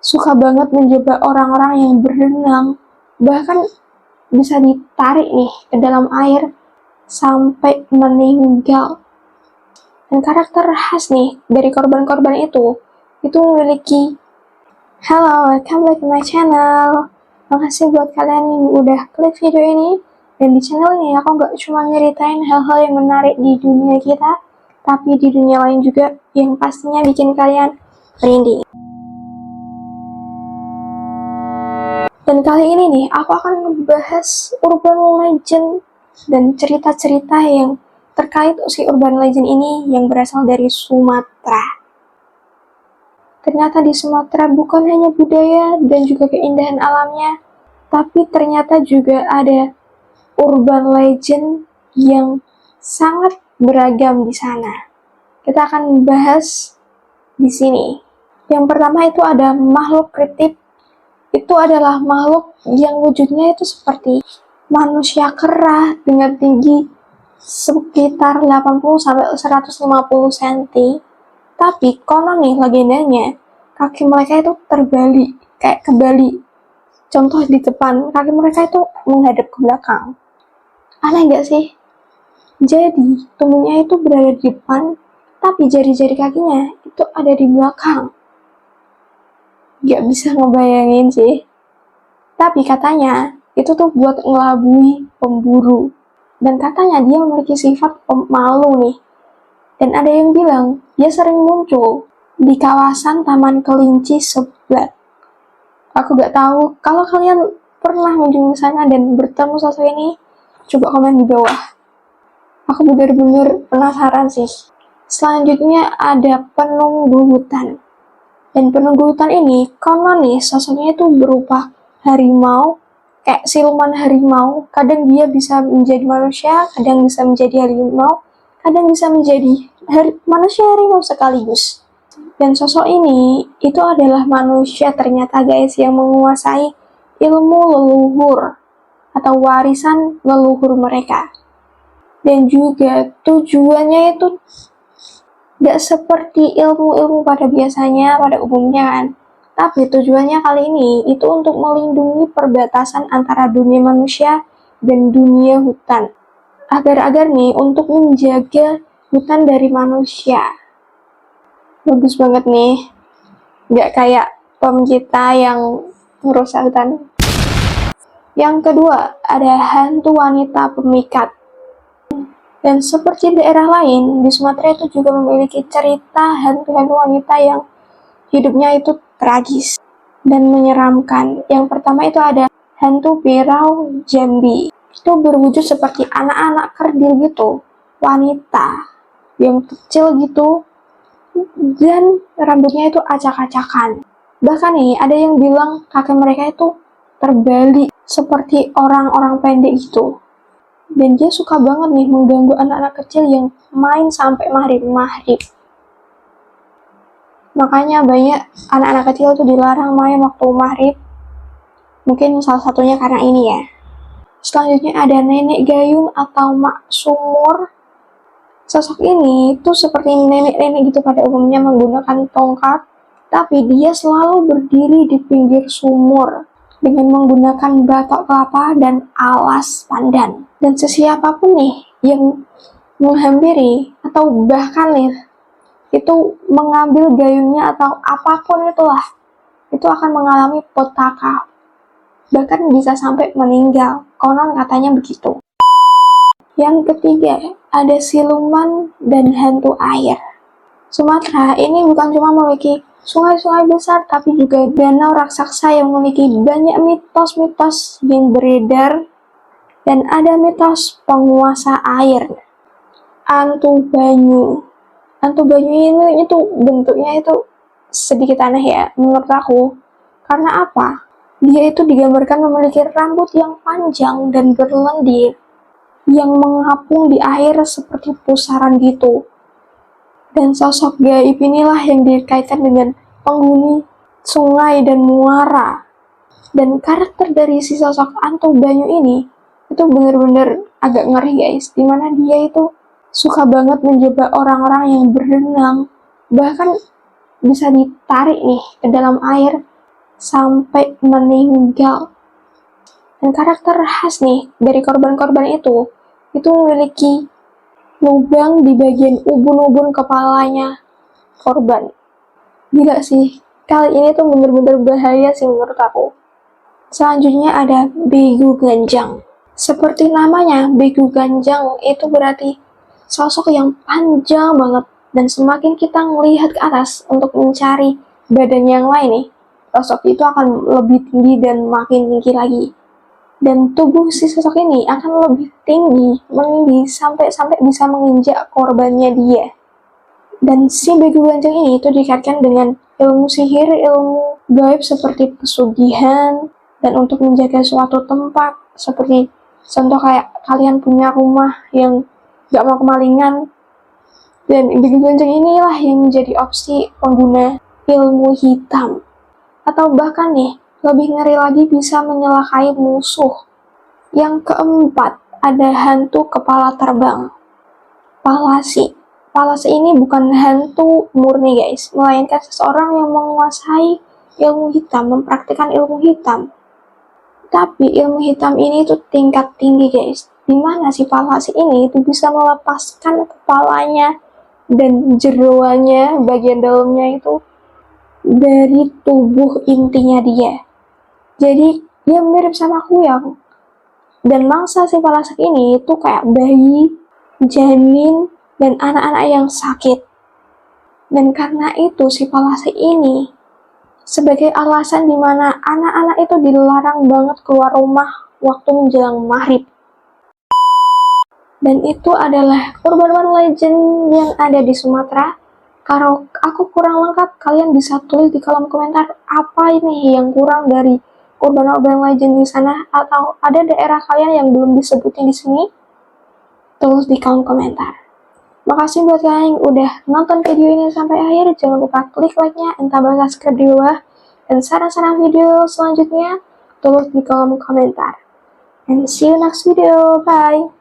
suka banget menjebak orang-orang yang berenang, bahkan bisa ditarik nih ke dalam air sampai meninggal. Dan karakter khas nih dari korban-korban itu memiliki "Hello, welcome back to my channel. Makasih buat kalian yang udah klik video ini. Dan di channel ini aku gak cuma nyeritain hal-hal yang menarik di dunia kita, tapi di dunia lain juga yang pastinya bikin kalian merinding." Dan kali ini nih, aku akan ngebahas urban legend dan cerita-cerita yang terkait si urban legend ini yang berasal dari Sumatera. Ternyata di Sumatera bukan hanya budaya dan juga keindahan alamnya, tapi ternyata juga ada urban legend yang sangat beragam di sana. Kita akan bahas di sini. Yang pertama itu ada makhluk kriptid. Itu adalah makhluk yang wujudnya itu seperti manusia kera dengan tinggi sekitar 80-150 cm. Tapi konon nih legendanya, kaki mereka itu terbalik, kayak kebalik. Contoh di depan, kaki mereka itu menghadap ke belakang. Aneh gak sih? Jadi, tubuhnya itu berada di depan, tapi jari-jari kakinya itu ada di belakang. Gak bisa ngebayangin sih. Tapi katanya, itu tuh buat ngelabui pemburu. Dan katanya dia memiliki sifat pemalu nih. Dan ada yang bilang, dia sering muncul di kawasan Taman Kelinci Seblat. Aku gak tahu, kalau kalian pernah mengunjungi sana dan bertemu sosok ini, coba komen di bawah. Aku benar-benar penasaran sih. Selanjutnya ada penunggu hutan. Dan penunggu hutan ini, konon nih, sosoknya itu berupa harimau, kayak siluman harimau. Kadang dia bisa menjadi manusia, kadang bisa menjadi harimau, kadang bisa menjadi manusia harimau sekaligus. Dan sosok ini, itu adalah manusia ternyata guys, yang menguasai ilmu leluhur, atau warisan leluhur mereka. Dan juga tujuannya itu gak seperti ilmu-ilmu pada biasanya, pada umumnya kan. Tapi tujuannya kali ini itu untuk melindungi perbatasan antara dunia manusia dan dunia hutan. Agar-agar nih untuk menjaga hutan dari manusia. Bagus banget nih. Gak kayak pencipta yang merusak hutan. Yang kedua, ada hantu wanita pemikat. Dan seperti daerah lain, di Sumatera itu juga memiliki cerita hantu-hantu wanita yang hidupnya itu tragis dan menyeramkan. Yang pertama itu ada hantu Berau Jambi. Itu berwujud seperti anak-anak kerdil gitu, wanita yang kecil gitu, dan rambutnya itu acak-acakan. Bahkan nih, ada yang bilang kaki mereka itu terbalik seperti orang-orang pendek gitu. Dan dia suka banget nih mengganggu anak-anak kecil yang main sampai maghrib-maghrib. Makanya banyak anak-anak kecil tuh dilarang main waktu maghrib. Mungkin salah satunya karena ini ya. Selanjutnya ada nenek gayung atau mak sumur. Sosok ini tuh seperti nenek-nenek gitu pada umumnya menggunakan tongkat, tapi dia selalu berdiri di pinggir sumur dengan menggunakan batok kelapa dan alas pandan. Dan sesiapapun nih yang menghampiri atau bahkan nih itu mengambil gayungnya atau apapun itulah, itu akan mengalami petaka, bahkan bisa sampai meninggal. Konon katanya begitu. Yang ketiga, ada siluman dan hantu air. Sumatera ini bukan cuma memiliki sungai-sungai besar, tapi juga danau raksasa yang memiliki banyak mitos-mitos yang beredar. Dan ada mitos penguasa air, Antu Banyu. Antu Banyu ini itu bentuknya itu sedikit aneh ya menurut aku. Karena apa? Dia itu digambarkan memiliki rambut yang panjang dan berlendir yang mengapung di air seperti pusaran gitu. Dan sosok gaib inilah yang dikaitkan dengan penghuni sungai dan muara. Dan karakter dari si sosok Antu Banyu ini itu bener-bener agak ngeri guys, dimana dia itu suka banget menjebak orang-orang yang berenang, bahkan bisa ditarik nih ke dalam air sampai meninggal. Dan karakter khas nih dari korban-korban itu memiliki lubang di bagian ubun-ubun kepalanya korban. Gila sih, kali ini tuh bener-bener bahaya sih menurut aku. Selanjutnya ada begu ganjang. Seperti namanya, begu ganjang itu berarti sosok yang panjang banget, dan semakin kita melihat ke atas untuk mencari badan yang lain nih, sosok itu akan lebih tinggi dan makin tinggi lagi. Dan tubuh si sosok ini akan lebih tinggi, meninggi sampai bisa menginjak korbannya dia. Dan si begu ganjang ini itu dikaitkan dengan ilmu sihir, ilmu gaib seperti pesugihan, dan untuk menjaga suatu tempat, seperti contoh kayak kalian punya rumah yang gak mau kemalingan, dan begu ganjang inilah yang menjadi opsi pengguna ilmu hitam. Atau bahkan nih, lebih ngeri lagi bisa menyelakai musuh. Yang keempat, ada hantu kepala terbang. Palasi. Palasi ini bukan hantu murni guys, melainkan seseorang yang menguasai ilmu hitam, mempraktikkan ilmu hitam. Tapi ilmu hitam ini tuh tingkat tinggi guys, dimana si Palasi ini itu bisa melepaskan kepalanya dan jeroannya, bagian dalamnya itu dari tubuh intinya dia. Jadi dia mirip sama kuyang. Dan mangsa si Palasi ini itu kayak bayi, janin, dan anak-anak yang sakit. Dan karena itu si Palasi ini sebagai alasan dimana anak-anak itu dilarang banget keluar rumah waktu menjelang maghrib. Dan itu adalah urban legend yang ada di Sumatera. Kalau aku kurang lengkap, kalian bisa tulis di kolom komentar apa ini yang kurang dari urban legend di sana, atau ada daerah kalian yang belum disebutin di sini. Tulis di kolom komentar. Makasih buat kalian yang udah nonton video ini sampai akhir. Jangan lupa klik like-nya, entah subscribe di bawah, dan saran-saran video selanjutnya tulis di kolom komentar. And see you next video. Bye.